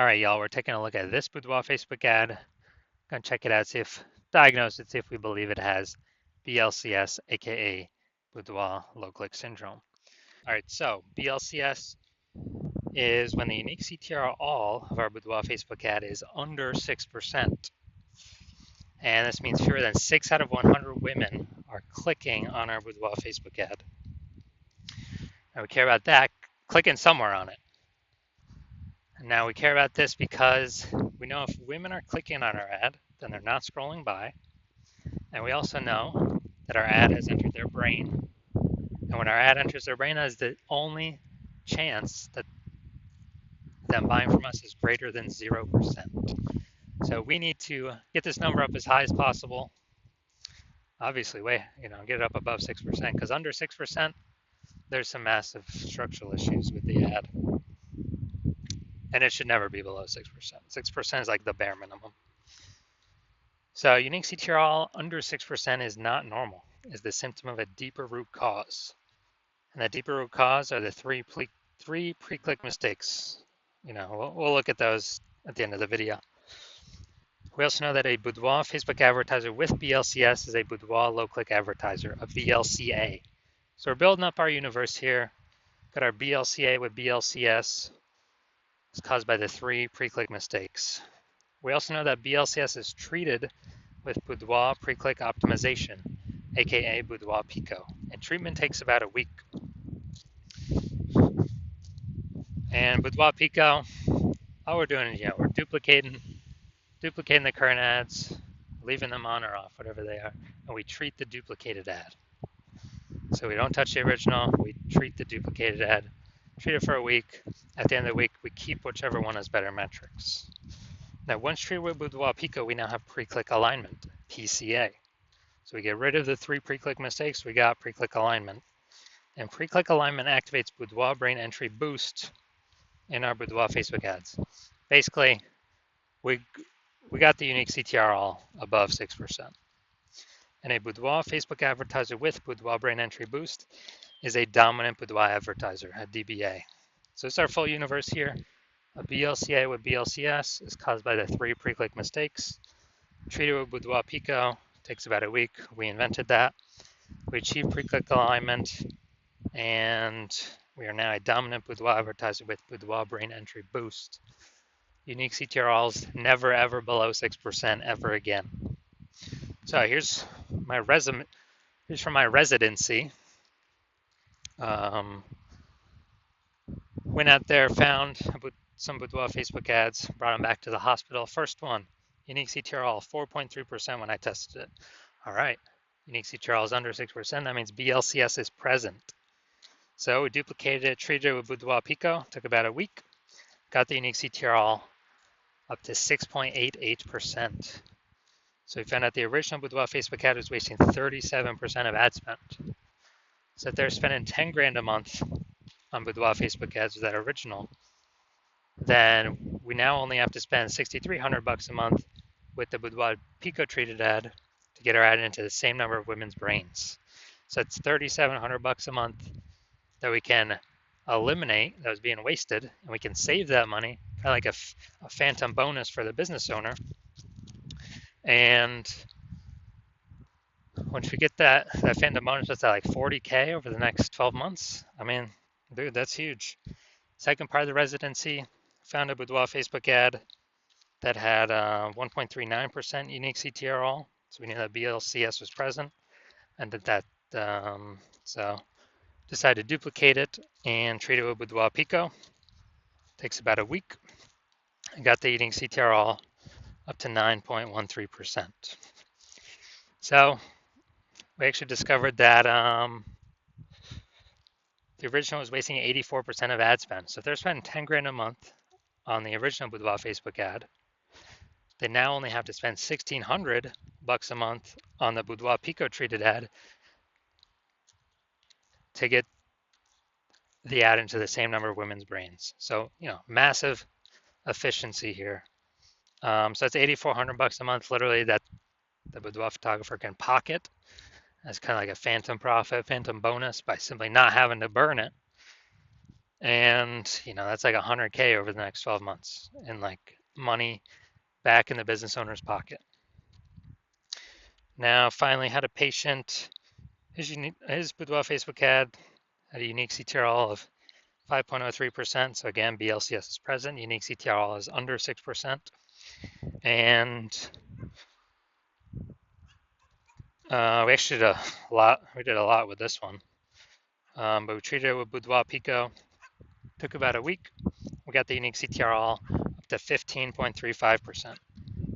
All right, y'all, we're taking a look at this Boudoir Facebook ad. Gonna check it out, diagnose it, see if we believe it has BLCS, aka Boudoir low click syndrome. All right, so BLCS is when the unique CTR all of our Boudoir Facebook ad is under 6%. And this means fewer than 6 out of 100 women are clicking on our Boudoir Facebook ad. And we care about that, clicking somewhere on it. And now we care about this because we know if women are clicking on our ad, then they're not scrolling by. And we also know that our ad has entered their brain. And when our ad enters their brain, that is the only chance that them buying from us is greater than 0%. So we need to get this number up as high as possible. Obviously, get it up above 6%, because under 6%, there's some massive structural issues with the ad. And it should never be below 6%. 6% is like the bare minimum. So unique CTRL under 6% is not normal, is the symptom of a deeper root cause. And that deeper root cause are the three pre-click mistakes. We'll look at those at the end of the video. We also know that a Boudoir Facebook advertiser with BLCS is a Boudoir low-click advertiser, a BLCA. So we're building up our universe here. Got our BLCA with BLCS. It's caused by the three pre-click mistakes. We also know that BLCS is treated with Boudoir pre-click optimization, aka Boudoir Pico, and treatment takes about a week. And Boudoir Pico, all we're doing is, we're duplicating the current ads, leaving them on or off, whatever they are, and we treat the duplicated ad. So we don't touch the original, we treat the duplicated ad, treat it for a week. At the end of the week, we keep whichever one has better metrics. Now, once treated with Boudoir Pico, we now have pre-click alignment, PCA. So we get rid of the three pre-click mistakes, we got pre-click alignment. And pre-click alignment activates Boudoir brain entry boost in our Boudoir Facebook ads. Basically, we got the unique CTR all above 6%. And a Boudoir Facebook advertiser with Boudoir brain entry boost is a dominant Boudoir advertiser, a DBA. So it's our full universe here. A BLCA with BLCS is caused by the three pre-click mistakes. Treated with Boudoir Pico takes about a week. We invented that. We achieved pre-click alignment, and we are now a dominant Boudoir advertiser with Boudoir brain entry boost. Unique CTRLs never ever below 6% ever again. So here's my resume. Here's from my residency. Went out there, found some Boudoir Facebook ads, brought them back to the hospital. First one, unique CTRL 4.3% when I tested it. All right, unique CTRL is under 6%. That means BLCS is present. So we duplicated it, treated it with Boudoir Pico. Took about a week. Got the unique CTRL up to 6.88%. So we found out the original Boudoir Facebook ad was wasting 37% of ad spend. So if they're spending 10 grand a month on Boudoir Facebook ads with that original, then we now only have to spend $6,300 a month with the Boudoir Pico treated ad to get our ad into the same number of women's brains. So it's $3,700 a month that we can eliminate that was being wasted, and we can save that money, kind of like a phantom bonus for the business owner. And once we get that phantom bonus, that's at like 40K over the next 12 months. I mean, dude, that's huge. Second part of the residency, found a Boudoir Facebook ad that had 1.39% unique CTRL. So we knew that BLCS was present, and so decided to duplicate it and treat it with Boudoir Pico. Takes about a week. I got the unique CTRL up to 9.13%. So we actually discovered that the original was wasting 84% of ad spend. So if they're spending 10 grand a month on the original Boudoir Facebook ad, they now only have to spend $1,600 a month on the Boudoir Pico treated ad to get the ad into the same number of women's brains. So, massive efficiency here. So it's $8,400 a month, literally, that the Boudoir photographer can pocket as kind of like a phantom profit, phantom bonus by simply not having to burn it. And, that's like 100K over the next 12 months in like money back in the business owner's pocket. Now, finally, had a patient, his Boudoir Facebook ad had a unique CTRL of 5.03%. So again, BLCS is present. Unique CTRL is under 6%. And we actually did a lot. We did a lot with this one. But we treated it with Boudoir Pico. Took about a week. We got the unique CTRL up to 15.35%.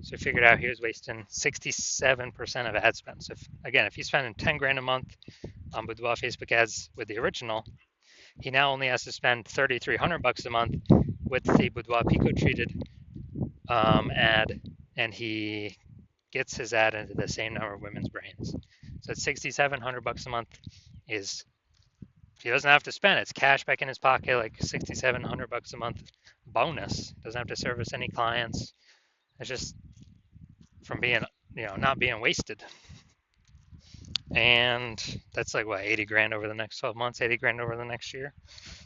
So we figured out he was wasting 67% of ad spend. So if he's spending 10 grand a month on Boudoir Facebook ads with the original, he now only has to spend 3,300 bucks a month with the Boudoir Pico treated ad, and he gets his ad into the same number of women's brains. So it's 6,700 bucks a month. Is He doesn't have to spend. It's cash back in his pocket, like 6,700 bucks a month bonus. Doesn't have to service any clients. It's just from being, not being wasted. And that's like what, 80 grand over the next 12 months, 80 grand over the next year.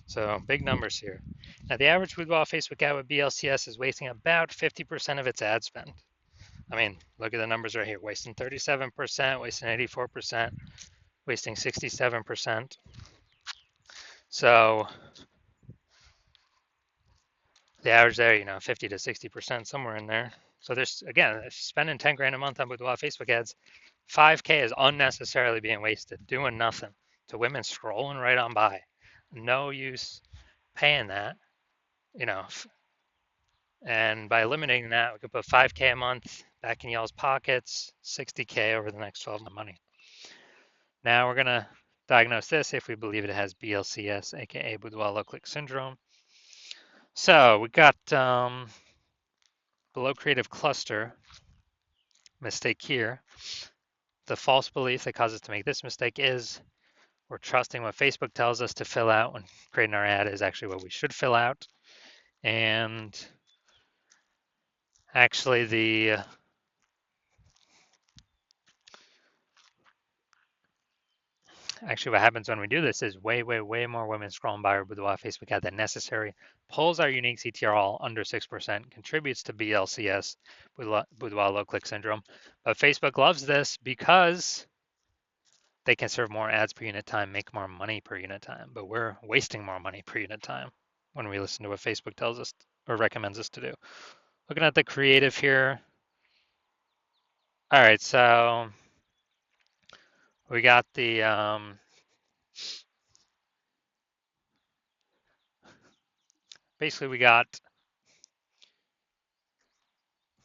So big numbers here. Now the average Boudoir Facebook ad with BLCS is wasting about 50% of its ad spend. I mean, look at the numbers right here. Wasting 37%, wasting 84%, wasting 67%. So the average there, 50 to 60%, somewhere in there. So there's, again, if spending 10 grand a month on Boudoir Facebook ads, 5K is unnecessarily being wasted, doing nothing to women scrolling right on by. No use paying that, you know. And by eliminating that, we could put 5K a month back in y'all's pockets, 60K over the next 12 months money. Now we're going to diagnose this if we believe it has BLCS, aka Boudoir low click syndrome. So we got below creative cluster mistake here. The false belief that causes us to make this mistake is we're trusting what Facebook tells us to fill out when creating our ad is actually what we should fill out. And actually what happens when we do this is way more women scrolling by our Boudoir Facebook ad than necessary, pulls our unique CTRL under 6%, contributes to BLCS, Boudoir low click syndrome. But Facebook loves this because they can serve more ads per unit time, make more money per unit time, but we're wasting more money per unit time when we listen to what Facebook tells us or recommends us to do. Looking at the creative here. All right, so we got the basically we got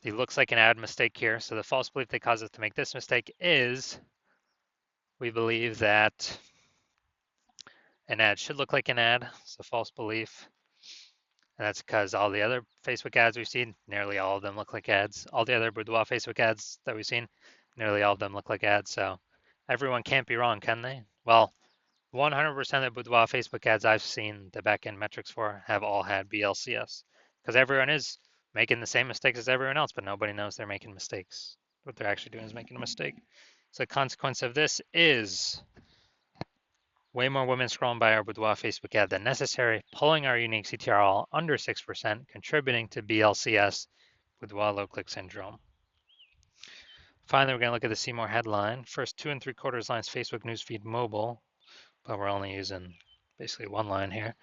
the looks like an ad mistake here. So the false belief that causes us to make this mistake is we believe that an ad should look like an ad. It's a false belief. And that's because all the other Facebook ads we've seen, nearly all of them look like ads. All the other Boudoir Facebook ads that we've seen, nearly all of them look like ads. So everyone can't be wrong, can they? Well, 100% of Boudoir Facebook ads I've seen the backend metrics for have all had BLCS because everyone is making the same mistakes as everyone else, but nobody knows they're making mistakes. What they're actually doing is making a mistake. So the consequence of this is way more women scrolling by our Boudoir Facebook ad than necessary, pulling our unique CTRL under 6%, contributing to BLCS, Boudoir low click syndrome. Finally, we're going to look at the See More headline. First 2 3/4 lines Facebook newsfeed mobile, but we're only using basically one line here.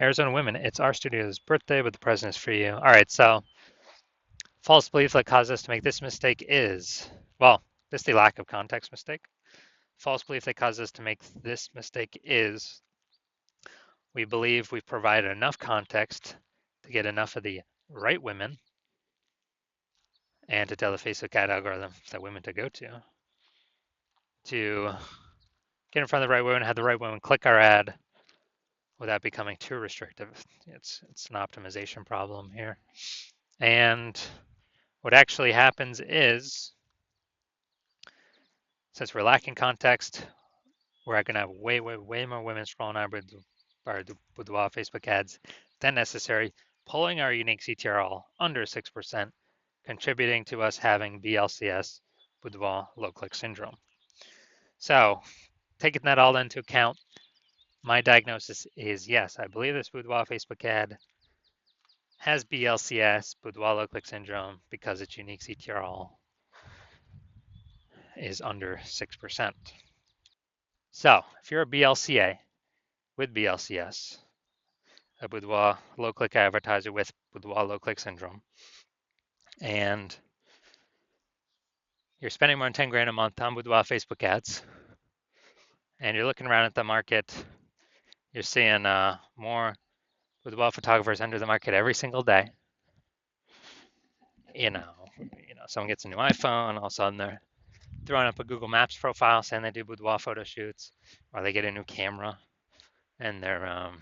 Arizona women, it's our studio's birthday, but the present is for you. All right, so false belief that caused us to make this mistake is, well, this is the lack of context mistake. False belief that caused us to make this mistake is we believe we've provided enough context to get enough of the right women and to tell the Facebook ad algorithm that women to go to get in front of the right women, have the right women click our ad without becoming too restrictive. It's an optimization problem here. And what actually happens is, since we're lacking context, we're going to have way more women scrolling our Boudoir Facebook ads than necessary, pulling our unique CTRL under 6%, contributing to us having BLCS, Boudoir low click syndrome. So taking that all into account, My diagnosis is yes, I believe this Boudoir Facebook ad has BLCS, Boudoir low-click syndrome, because its unique CTRL is under 6%. So if you're a BLCA with BLCS, a Boudoir low-click advertiser with Boudoir low-click syndrome, and you're spending more than 10 grand a month on Boudoir Facebook ads, and you're looking around at the market, you're seeing more Boudoir photographers enter the market every single day. You know, someone gets a new iPhone, all of a sudden they're throwing up a Google Maps profile saying they do boudoir photo shoots, or they get a new camera and they're,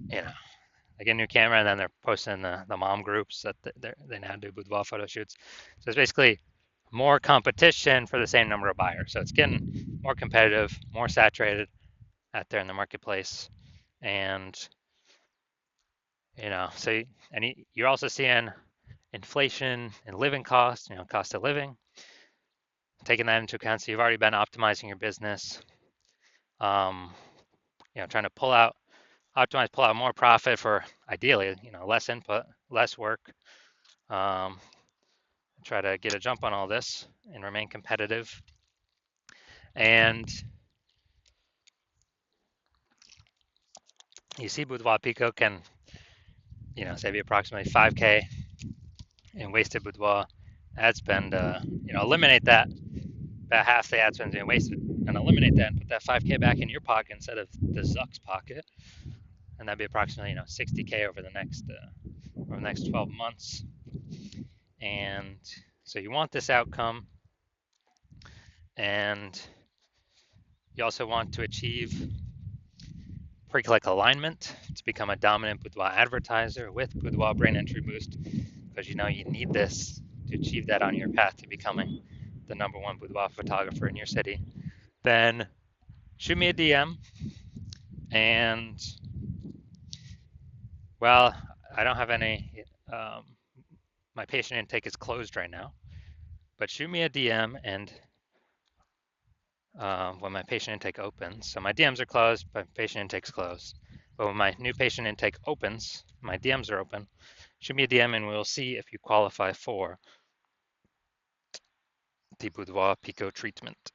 you know, they get a new camera and then they're posting the mom groups that they now do boudoir photo shoots. So it's basically more competition for the same number of buyers. So it's getting more competitive, more saturated out there in the marketplace, and so you're also seeing inflation and living costs, cost of living, taking that into account. So you've already been optimizing your business, um, trying to pull out more profit for ideally, less input, less work. Try to get a jump on all this and remain competitive. And you see Boudoir Pico can, save you approximately 5K in wasted Boudoir ad spend. Eliminate that, about half the ad spend being wasted, and eliminate that and put that 5K back in your pocket instead of the Zuck's pocket. And that'd be approximately 60K over the next 12 months. And so you want this outcome, and you also want to achieve pre-click alignment to become a dominant Boudoir advertiser with Boudoir Brain Entry Boost, because you need this to achieve that on your path to becoming the #1 boudoir photographer in your city. Then shoot me a DM, and well, I don't have any. My patient intake is closed right now, but shoot me a DM and when my patient intake opens. So my DMs are closed, but patient intake's closed. But when my new patient intake opens, my DMs are open. Shoot me a DM and we'll see if you qualify for the Boudoir Pico treatment.